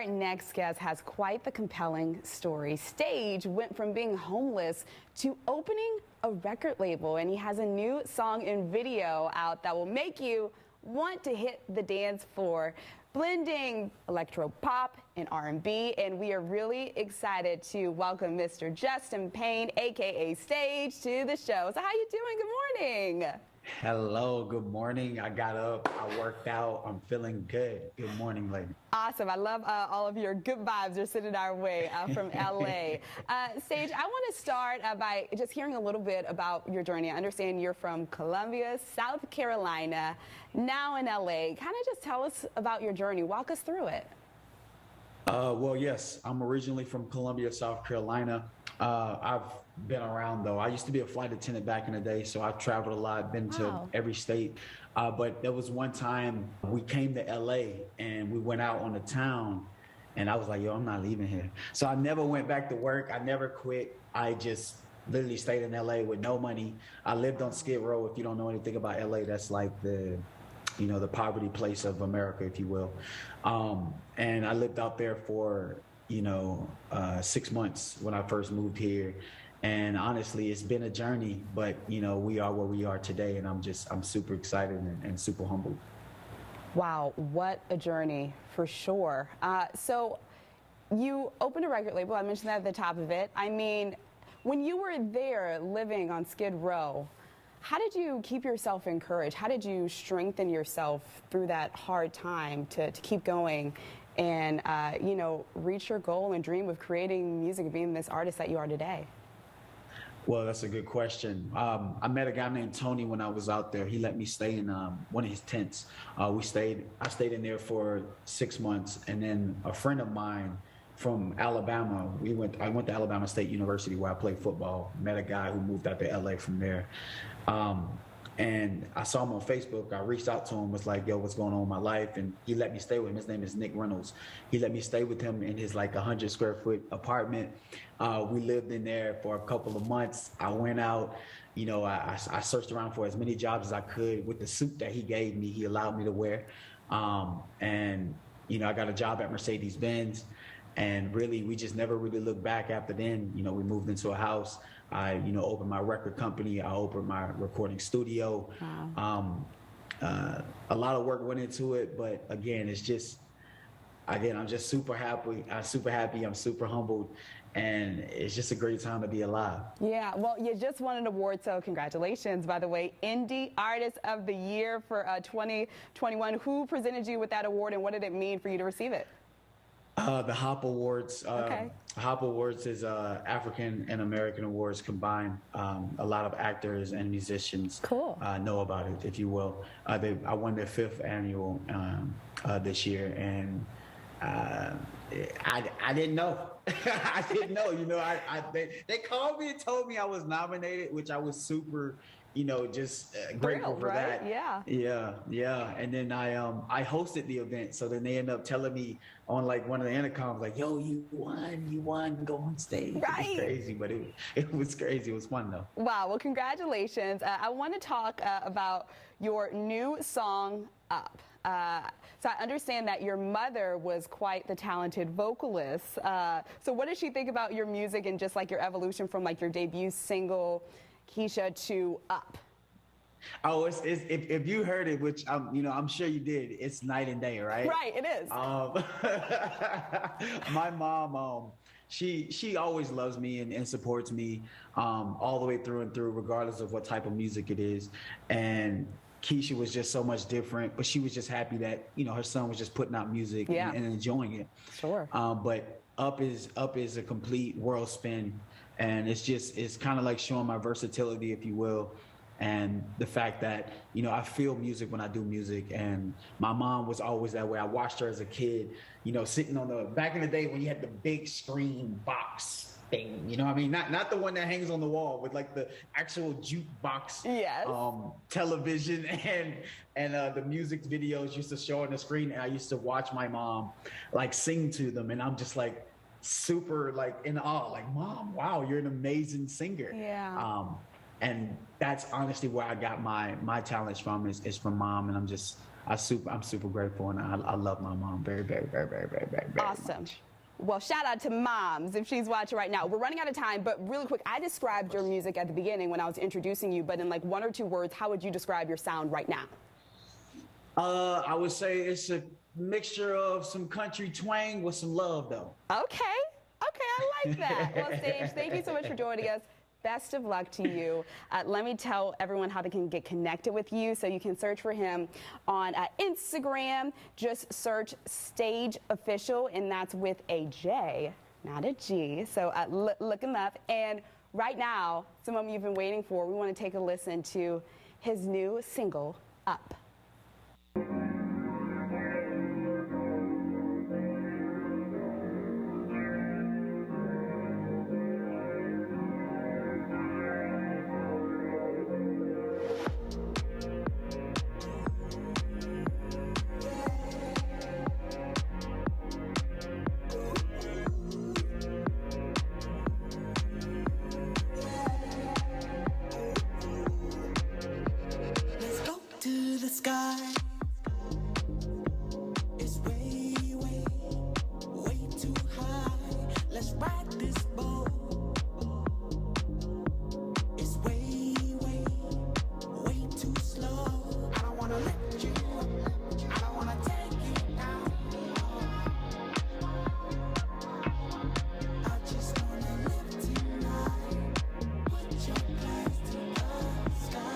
next guest has quite the compelling story. Staje went from being homeless to opening a record label, and he has a new song and video out that will make you want to hit the dance floor, blending electro pop and R&B, and we are really excited to welcome Mr. Justin Payne, aka Staje, to the show. So how you doing? Good morning. Hello, good morning. I got up, I worked out, I'm feeling good. Good morning, lady. Awesome. I love all of your good vibes are sitting our way from LA. Staje, I want to start by just hearing a little bit about your journey. I understand you're from Columbia, South Carolina, now in LA. Kind of just tell us about your journey. Walk us through it. Well, yes, I'm originally from Columbia, South Carolina. I've been around, though. I used to be a flight attendant back in the day, so I've traveled a lot, been to every state. But there was one time we came to LA and we went out on the town, and I was like, yo, I'm not leaving here. So I never went back to work. I never quit. I just literally stayed in LA with no money. I lived on Skid Row. If you don't know anything about LA, that's like the poverty place of America, if you will. And I lived out there for 6 months when I first moved here. And honestly, it's been a journey, but we are where we are today. And I'm super excited and super humbled. Wow, what a journey for sure. So you opened a record label. I mentioned that at the top of it. I mean, when you were there living on Skid Row, how did you keep yourself encouraged? How did you strengthen yourself through that hard time to keep going and, reach your goal and dream of creating music and being this artist that you are today? Well, that's a good question. I met a guy named Tony when I was out there. He let me stay in one of his tents. I stayed in there for 6 months, and then a friend of mine from Alabama, I went to Alabama State University where I played football. Met a guy who moved out to LA from there. And I saw him on Facebook. I reached out to him, was like, yo, what's going on in my life? And he let me stay with him. His name is Nick Reynolds. He let me stay with him in his 100 square foot apartment. We lived in there for a couple of months. I went out, I searched around for as many jobs as I could with the suit that he gave me, he allowed me to wear. And I got a job at Mercedes-Benz. And really, we just never really looked back after then. We moved into a house. I, opened my record company. I opened my recording studio. Wow. A lot of work went into it, but again, I'm just super happy. I'm super humbled, and it's just a great time to be alive. Yeah, well, you just won an award, so congratulations, by the way. Indie Artist of the Year for 2021. Who presented you with that award, and what did it mean for you to receive it? The HOP Awards. Okay. HOP Awards is African and American awards combined. A lot of actors and musicians know about it, if you will. I won their 5th annual this year, and I didn't know. I didn't know. They called me and told me I was nominated, which I was super just grateful for right? that. Yeah. And then I hosted the event. So then they ended up telling me on one of the intercoms, like, yo, you won, go on stage. Right. It was crazy, but it was crazy. It was fun though. Wow. Well, congratulations. I want to talk about your new song, Up. So I understand that your mother was quite the talented vocalist. So what does she think about your music and just your evolution from your debut single, Keisha, to Up? Oh, if you heard it, which I'm sure you did, it's night and day, right? Right, it is. My mom, she always loves me and supports me all the way through and through, regardless of what type of music it is. And Keisha was just so much different, but she was just happy that her son was just putting out music and enjoying it. Sure. But Up is a complete world spin, and it's kind of like showing my versatility, if you will, and the fact that I feel music when I do music. And my mom was always that way. I watched her as a kid, sitting on back in the day when you had the big screen box thing, not the one that hangs on the wall, with the actual jukebox television, and the music videos used to show on the screen, and I used to watch my mom sing to them, and I'm just super in awe, Mom, wow, you're an amazing singer. And that's honestly where I got my talents from, is from Mom, and I'm super grateful, and I love my mom very, very, very, very, very, very, very Awesome. much. Well, shout out to moms if she's watching right now. We're running out of time, but really quick, I described your music at the beginning when I was introducing you, but in like 1 or 2 words, how would you describe your sound right now? I would say it's a mixture of some country twang with some love, though. Okay, I like that. Well, Staje, thank you so much for joining us. Best of luck to you. Let me tell everyone how they can get connected with you. So you can search for him on Instagram. Just search Staje Official, and that's with a J, not a G. So look him up. And right now, some of you've been waiting for, we want to take a listen to his new single, Up. Sky. It's way, way, way too high. Let's ride this boat. It's way, way, way too slow. I don't wanna let you up. I don't wanna take you down. I just wanna live tonight. Put your glass to the sky.